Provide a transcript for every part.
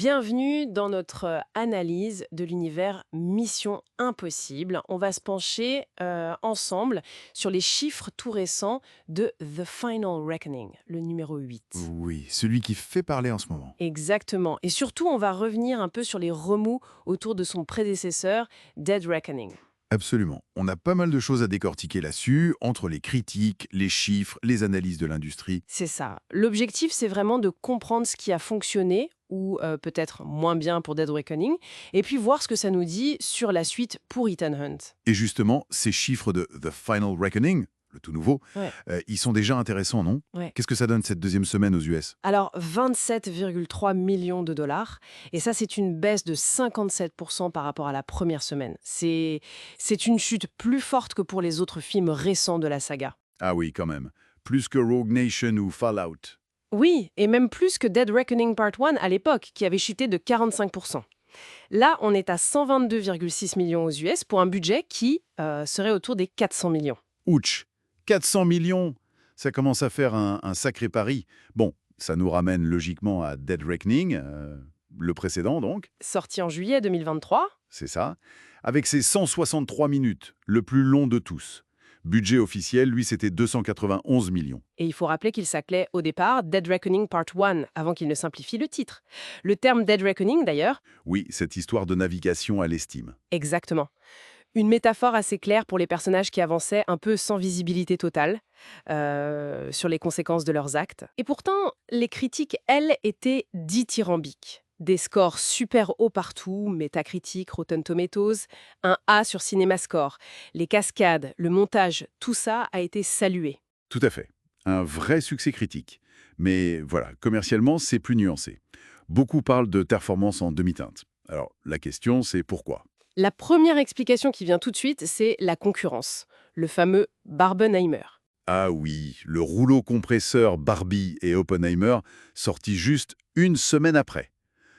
Bienvenue dans notre analyse de l'univers Mission Impossible. On va se pencher ensemble sur les chiffres tout récents de The Final Reckoning, le numéro 8. Oui, celui qui fait parler en ce moment. Exactement. Et surtout, on va revenir un peu sur les remous autour de son prédécesseur, Dead Reckoning. Absolument. On a pas mal de choses à décortiquer là-dessus, entre les critiques, les chiffres, les analyses de l'industrie. C'est ça. L'objectif, c'est vraiment de comprendre ce qui a fonctionné, ou peut-être moins bien pour Dead Reckoning, et puis voir ce que ça nous dit sur la suite pour Ethan Hunt. Et justement, ces chiffres de The Final Reckoning, le tout nouveau, Ouais. ils sont déjà intéressants, non? Ouais. Qu'est-ce que ça donne cette deuxième semaine aux US? Alors, 27,3 millions de dollars. Et ça, c'est une baisse de 57% par rapport à la première semaine. C'est une chute plus forte que pour les autres films récents de la saga. Ah oui, quand même. Plus que Rogue Nation ou Fallout. Oui, et même plus que Dead Reckoning Part 1 à l'époque, qui avait chuté de 45%. Là, on est à 122,6 millions aux US pour un budget qui serait autour des 400 millions. Ouch! 400 millions! Ça commence à faire un sacré pari. Bon, ça nous ramène logiquement à Dead Reckoning, le précédent donc. Sorti en juillet 2023. C'est ça, avec ses 163 minutes, le plus long de tous. Budget officiel, lui, c'était 291 millions. Et il faut rappeler qu'il s'appelait au départ Dead Reckoning Part 1, avant qu'il ne simplifie le titre. Le terme Dead Reckoning, d'ailleurs, Oui, cette histoire de navigation à l'estime. exactement. Une métaphore assez claire pour les personnages qui avançaient un peu sans visibilité totale sur les conséquences de leurs actes. Et pourtant, les critiques, elles, étaient dithyrambiques. Des scores super hauts partout, Metacritic, Rotten Tomatoes, un A sur CinemaScore. Les cascades, le montage, tout ça a été salué. Tout à fait. Un vrai succès critique. Mais voilà, commercialement, c'est plus nuancé. Beaucoup parlent de performance en demi-teinte. Alors, la question, c'est pourquoi? La première explication qui vient tout de suite, c'est la concurrence, le fameux Barbenheimer. Ah oui, le rouleau compresseur Barbie et Oppenheimer, sorti juste une semaine après.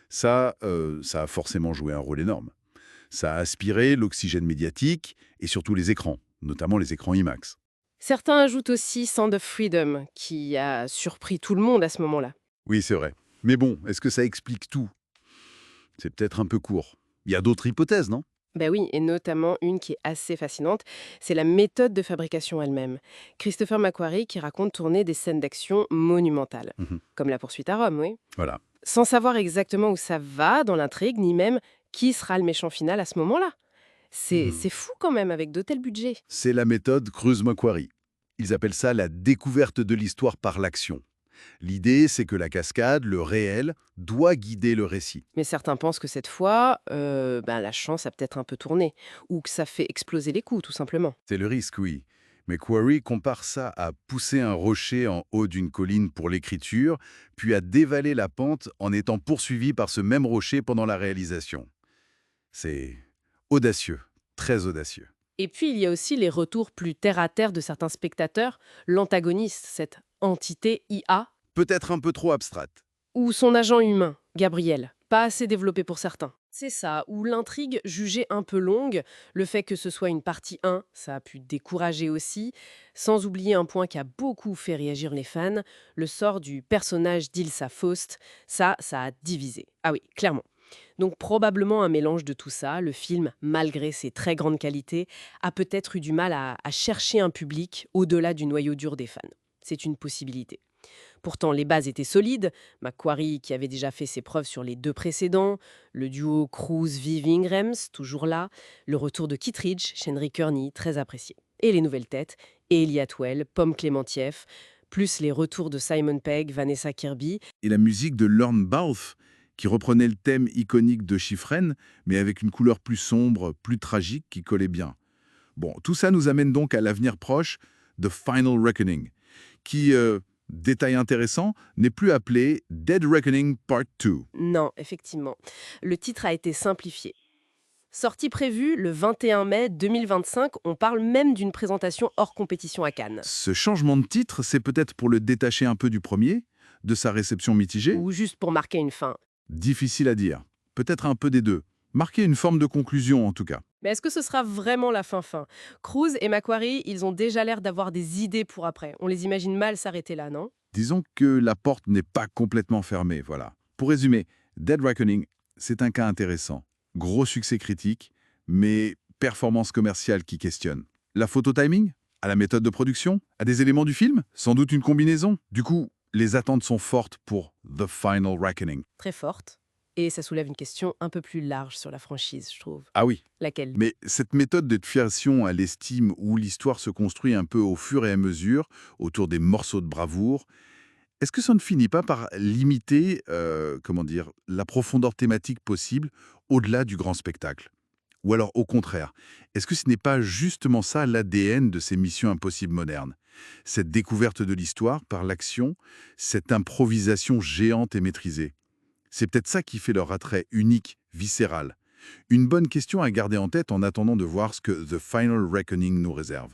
Ça a forcément joué un rôle énorme. Ça a aspiré l'oxygène médiatique et surtout les écrans, notamment les écrans IMAX. Certains ajoutent aussi Sound of Freedom, qui a surpris tout le monde à ce moment-là. Oui, c'est vrai. Mais bon, est-ce que ça explique tout? C'est peut-être un peu court. Il y a d'autres hypothèses, non? Ben oui, et notamment une qui est assez fascinante, c'est la méthode de fabrication elle-même. Christopher McQuarrie qui raconte tourner des scènes d'action monumentales, Mhm. comme la poursuite à Rome, oui. Voilà. Sans savoir exactement où ça va dans l'intrigue, ni même qui sera le méchant final à ce moment-là. C'est fou quand même avec de tels budgets. C'est la méthode Creuse-Macquarie. Ils appellent ça la découverte de l'histoire par l'action. L'idée, c'est que la cascade, le réel, doit guider le récit. Mais certains pensent que cette fois, la chance a peut-être un peu tourné, ou que ça fait exploser les coûts, tout simplement. C'est le risque, oui. Mais Quarry compare ça à pousser un rocher en haut d'une colline pour l'écriture, puis à dévaler la pente en étant poursuivi par ce même rocher pendant la réalisation. C'est audacieux, très audacieux. Et puis, il y a aussi les retours plus terre-à-terre de certains spectateurs, l'antagoniste, cette entité IA, Peut-être un peu trop abstraite. ou son agent humain, Gabriel, pas assez développé pour certains. C'est ça, ou l'intrigue jugée un peu longue, le fait que ce soit une partie 1, ça a pu décourager aussi, sans oublier un point qui a beaucoup fait réagir les fans, le sort du personnage d'Ilsa Faust, ça a divisé. Ah oui, clairement. Donc probablement un mélange de tout ça, le film, malgré ses très grandes qualités, a peut-être eu du mal à chercher un public au-delà du noyau dur des fans. C'est une possibilité. Pourtant, les bases étaient solides. Macquarie, qui avait déjà fait ses preuves sur les deux précédents, le duo Cruise-Viv-Ingrams, toujours là, le retour de Kittredge, Henry Kearney, très apprécié. Et les nouvelles têtes, Eli Atwell, Pomme Clémentieff, plus les retours de Simon Pegg, Vanessa Kirby. Et la musique de Lorne Balfe, qui reprenait le thème iconique de Chiffren, mais avec une couleur plus sombre, plus tragique, qui collait bien. Bon, tout ça nous amène donc à l'avenir proche, The Final Reckoning, qui, détail intéressant, n'est plus appelé Dead Reckoning Part 2. Non, effectivement. Le titre a été simplifié. Sortie prévue le 21 mai 2025, on parle même d'une présentation hors compétition à Cannes. Ce changement de titre, c'est peut-être pour le détacher un peu du premier, de sa réception mitigée? Ou juste pour marquer une fin. Difficile à dire. Peut-être un peu des deux. Marquer une forme de conclusion, en tout cas. Mais est-ce que ce sera vraiment la fin-fin? Cruise et Macquarie, ils ont déjà l'air d'avoir des idées pour après. On les imagine mal s'arrêter là, non? Disons que la porte n'est pas complètement fermée, voilà. Pour résumer, Dead Reckoning, c'est un cas intéressant. Gros succès critique, mais performance commerciale qui questionne. La photo timing? À la méthode de production? À des éléments du film? Sans doute une combinaison. Du coup, les attentes sont fortes pour The Final Reckoning. Très forte. Et ça soulève une question un peu plus large sur la franchise, je trouve. Ah oui, Laquelle? mais cette méthode de fiation à l'estime où l'histoire se construit un peu au fur et à mesure, autour des morceaux de bravoure, est-ce que ça ne finit pas par limiter, comment dire, la profondeur thématique possible au-delà du grand spectacle? Ou alors, au contraire, est-ce que ce n'est pas justement ça l'ADN de ces missions impossibles modernes? Cette découverte de l'histoire par l'action, cette improvisation géante et maîtrisée. C'est peut-être ça qui fait leur attrait unique, viscéral. Une bonne question à garder en tête en attendant de voir ce que The Final Reckoning nous réserve.